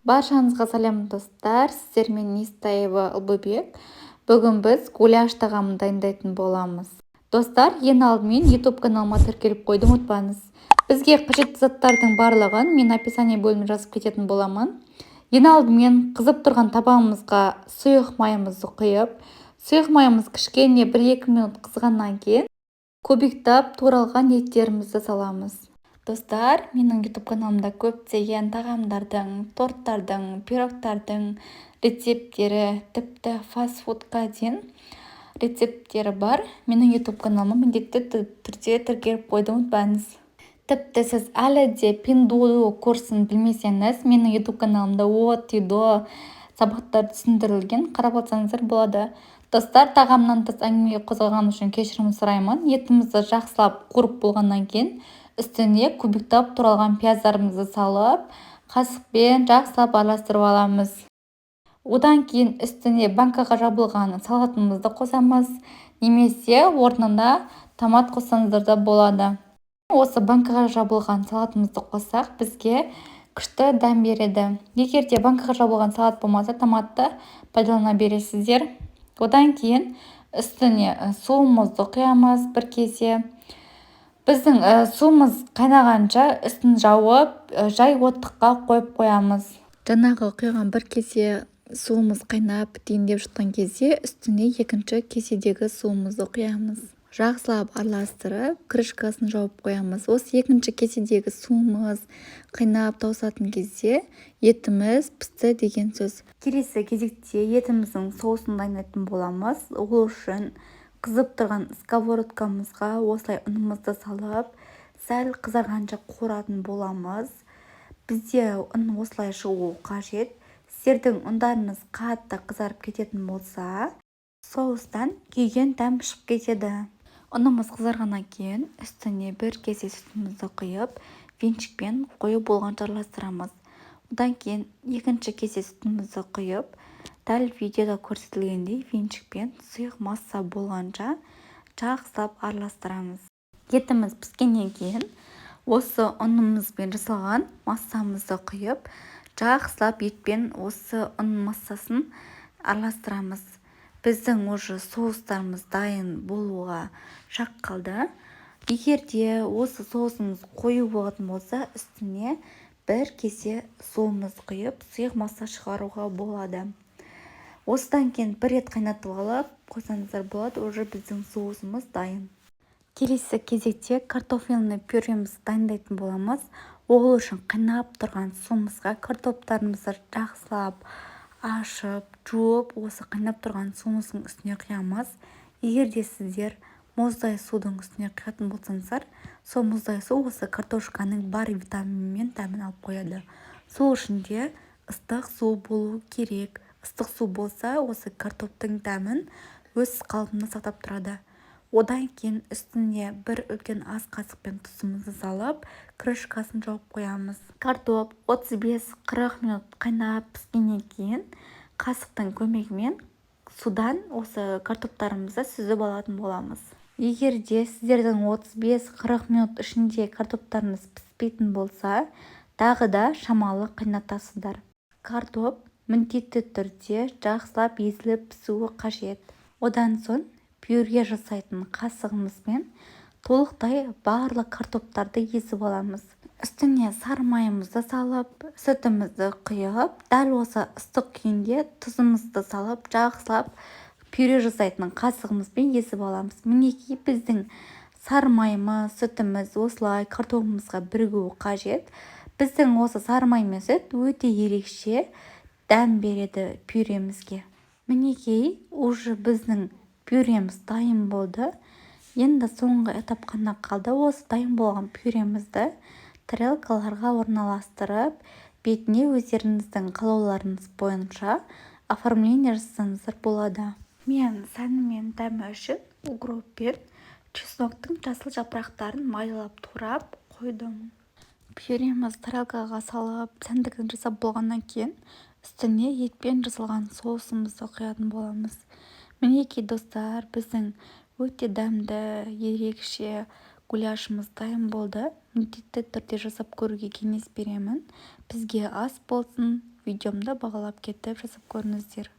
Баршаңызға сәлем достар, сіздермен Нестаева Ұлбыбек. Бүгін біз гуляш тағамын дайындайтын боламыз. Достар, ең алдымен YouTube каналыма тіркеліп қойды, ұмытпаңыз. Бізге қажетті заттардың барлығын мен описание бөліміне жазып кететін боламын. Ең алдымен қызып тұрған табағымызға сұйық майымызды құйып, сұйық майымыз кішкене 1-2 минут қызғаннан кейін кубиктап туралған еттерімізді саламыз. Достар, менің YouTube каналымда көптеген тағамдардың, торттардың, пирогтардың рецепттері, тіпті фастфудқа дейін рецепттері бар. Менің YouTube каналыма міндетті түрде тіркеліп қойды, ұмытпаңыз. Тіпті сіз әлі де пиндоу курсын білмесеңіз, менің YouTube каналымда от-идо сабақтар түсіндірілген, қарап отырсаңыздар болады. Достар, тағамнан тыс әңгімеге қозғалғаным үшін кешірім сұраймын. Етімізді жақсылап қуырып болғаннан кейін үстіне кубиктап туралған пияздарымызды салып, қасықпен жақсылап араластырып аламыз. Одан кейін үстіне банкаға жабылған салатымызды қосамыз, немесе орнына томат қоссаңыздар да болады. Осы банкаға жабылған салатымызды қоссақ, бізге күшті дәм береді. Егер де банкаға жабылған салат болмаса, томатты пайдалана бересіздер. Одан кейін үстіне суымызды құямыз бір кесе. Біздің суымыз қайнағанша үстін жауып, жай оттыққа қойып қоямыз. Жаңағы құйған бір кесе суымыз қайнап бітейін деп жатқан кезде үстіне екінші кеседегі суымызды құямыз. Жақсылап араластырып, крышкасын жауып қоямыз. Осы екінші кеседегі суымыз қайнап таусатын кезде етіміз пісті деген сөз. Келесі кезекте етіміздің соусын дайындайтын боламыз. Ол үшін қызып тұрған сковородкамызға осылай ұнымызды салып, сәл қызарғанша қуыратын боламыз. Бізде ұн осылай шығуы қажет. Сіздердің ұндарыңыз қатты қызарып кететін болса, соустан күйген дәм шығып кетеді. Ұнымыз қызарғаннан кейін үстіне бір кесе сүтімізді құйып, венчикпен қою болғанша араластырамыз. Одан кейін екінші кесе сүтімізді құйып, дәл видеода көрсетілгендей венчикпен сұйық масса болғанша жақсылап араластырамыз. Етіміз піскеннен кейін осы ұнымызбен жасалған массамызды құйып, жақсылап етпен осы ұн массасын араластырамыз. Біздің уже соустарымыз дайын болуға шақ қалды. Егер де осы соусымыз қою болатын болса, үстіне бір кесе суымыз құйып, сұйық масса шығаруға болады. Осыдан кейін бір рет қайнатып алып қойсаңыздар болады, уже біздің соусымыз дайын. Келесі кезекте картофельный пюремізді дайындайтын боламыз. Ол үшін қайнап тұрған суымызға картоптарымызды жақсылап ашып, жуып, осы қайнап тұрған суымыздың үстіне құямыз. Егер де сіздер мұздай судың үстіне құятын болсаңыздар, сол мұздай су осы картошканың бар витамині мен дәмін алып қояды. Сол үшін де ыстық су болу керек. Ыстық су болса, осы картоптың дәмін өз қалпында сақтап тұрады. Одан кейін үстіне бір үлкен ас қасықпен тұзымызды салып, крышкасын жауып қоямыз. Картоп 35-40 минут қайнап піскеннен кейін қасықтың көмегімен судан осы картоптарымызды сүзіп алатын боламыз. Егер де сіздердің 35-40 минут ішінде картоптарыңыз піспейтін болса, тағы да шамалы қайнатасыздар. Картоп міндетті түрде жақсылап езіліп пісуі қажет. Одан соң пюре жасайтын қасығымызбен толықтай барлық картоптарды езіп аламыз. Үстіне сары майымызды салып, сүтімізді құйып, дәл осы ыстық күйінде тұзымызды салып, жақсылап пюре жасайтын қасығымызбен езіп аламыз. Мінекей біздің сары майымыз, сүтіміз осылай картопымызға бірігуі қажет. Біздің осы сары май мен сүт өте ерекше дәм береді пюремізге. Мінекей уже біздің пюреміз дайын болды. Енді соңғы этап қана қалды. Осы дайын болған пюремізді тарелкаларға орналастырып, бетіне өздеріңіздің қалауларыңыз бойынша оформление жасаңыздар болады. Мен сәні мен дәмі үшін укроп пен чесноктың жасыл жапырақтарын майлап турап қойдым. Пюреміз тарелкаға салып, сәндігін жасап болғаннан кейін үстіне етпен жасалған соусымызды құятын боламыз. Мінекей достар, біздің өте дәмді, ерекше гуляшымыз дайын болды. Міндетті түрде жасап көруге кеңес беремін. Бізге ас болсын, видеомды бағалап кетіп жазып көріңіздер.